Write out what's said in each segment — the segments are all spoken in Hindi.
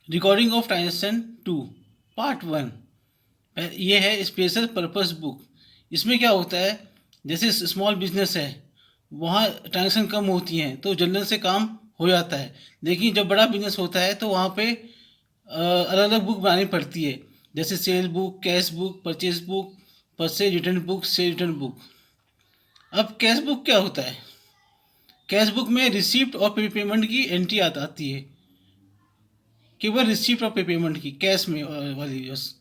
Recording of transaction 2 part 1। ये है स्पेशल पर्पस बुक। इसमें क्या होता है, जैसे स्मॉल बिजनेस है वहाँ ट्रांजेक्शन कम होती हैं तो जनरल से काम हो जाता है, लेकिन जब बड़ा बिजनेस होता है तो वहाँ पे अलग अलग बुक बनानी पड़ती है, जैसे cell book, cash book, purchase book, purchase return book, sale return book. अब कैश बुक क्या होता है? कैश बुक में रिसिप्ट और पेमेंट की एंट्री आती है, केवल रिसिप्ट और पेमेंट की, कैश में वाली बस।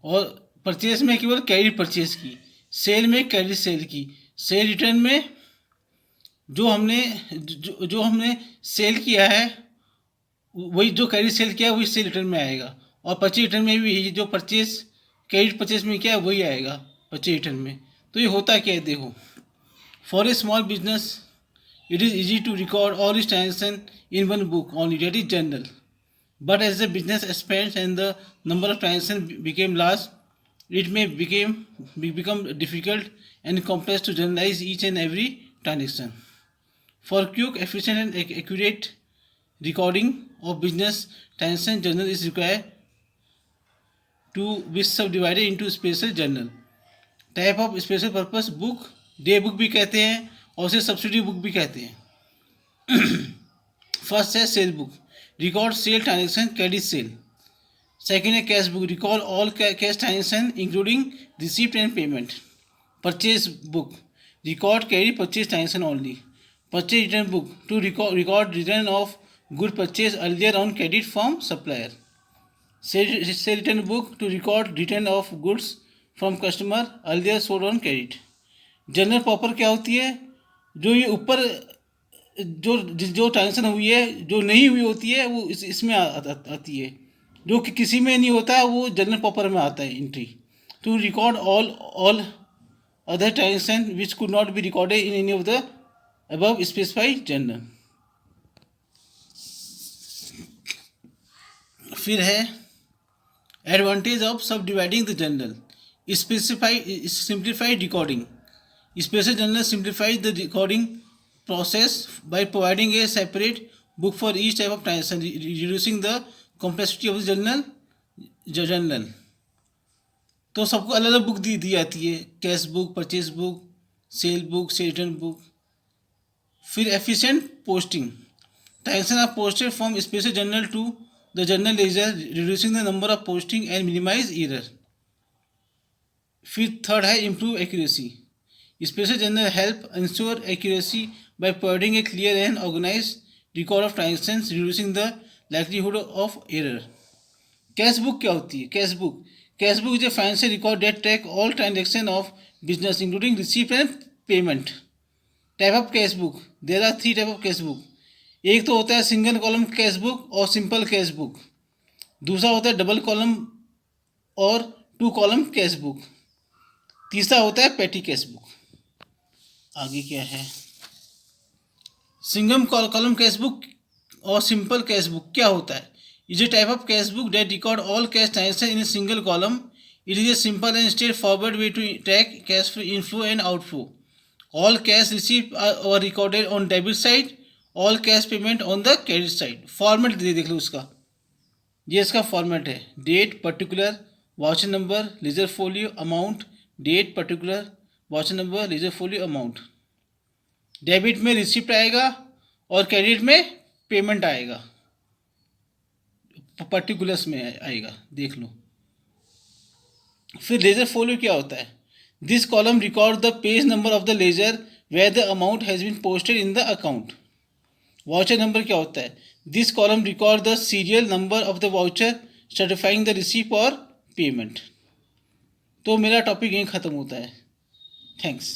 और परचेज में केवल क्रेडिट परचेज की, सेल में क्रेडिट सेल की, सेल रिटर्न में जो हमने सेल किया है वही, जो क्रेडिट सेल किया है वही सेल रिटर्न में आएगा। और परचेज रिटर्न में भी जो परचेज क्रेडिट परचेज में किया है वही आएगा परचेज रिटर्न में। तो ये होता क्या है, देखो। For a small business it is easy to record all its transactions in one book only, that is journal. But as the business expands and the number of transactions became large, it may become difficult and complex to journalize each and every transaction. For quick, efficient, and accurate recording of business transaction, journal is required to be subdivided into special journal. Type of special purpose book, day book भी कहते हैं और उसे सब्सिडी बुक भी कहते हैं। फर्स्ट है sale book, record sale transaction, credit sale. Second है cash book, record all cash transaction including receipt and payment. Purchase book, record credit purchase transaction only. Purchase return book, to record return of good purchase earlier on credit from supplier. Sale return book, to record return of goods from customer earlier sold on credit. Journal proper क्या होती है, जो ये ऊपर जो ट्रांजेक्शन हुई है, जो नहीं हुई होती है वो इसमें आती है, जो कि किसी में नहीं होता है वो जनरल प्रॉपर में आता है entry. To record all other transaction which could not be recorded in any of the above specified journal. फिर है advantage of subdividing the journal, simplified recording. Special journal simplifies the recording process by providing a separate book for each type of transaction, reducing the complexity of the journal. तो सबको अलग अलग बुक दी जाती है, cash book, purchase book, sale book, sale return book. फिर efficient posting, transaction are posted from special journal to the journal ledger, reducing the number of posting and minimise error. फिर थर्ड है improve accuracy, special journal help ensure accuracy by providing a clear and organise record of transactions, reducing the likelihood of error. Cash book क्या होती है? Cash book is a financial record that track all transaction of business including receipt and payment. Type of cash book, there are 3 type of cash book. एक तो होता है सिंगल कॉलम कैश बुक और सिंपल कैश बुक। दूसरा होता है डबल कॉलम और 2 कॉलम कैश बुक। तीसरा होता है पेटी कैश बुक। आगे क्या है, सिंगल कॉलम कैश बुक और सिंपल कैश बुक क्या होता है? Is a type of cash book that record all cash transaction in a single column. It is a simple and straightforward way to track cash inflow and outflow. All cash received are recorded on debit side, all cash payment on the credit side. Format देख लो उसका, ये इसका फॉर्मेट है। Date, particular, voucher number, ledger folio, amount. Date, particular, voucher number, ledger folio, amount. Debit में रिसिप्ट आएगा और क्रेडिट में पेमेंट आएगा, पर्टिकुलर्स में आएगा, देख लो। फिर लेजर फोलियो क्या होता है? This column record the page number of the ledger where the amount has been posted in the account. Voucher number क्या होता है? This column record the serial number of the voucher certifying the receipt और पेमेंट। तो मेरा टॉपिक यहीं ख़त्म होता है। थैंक्स।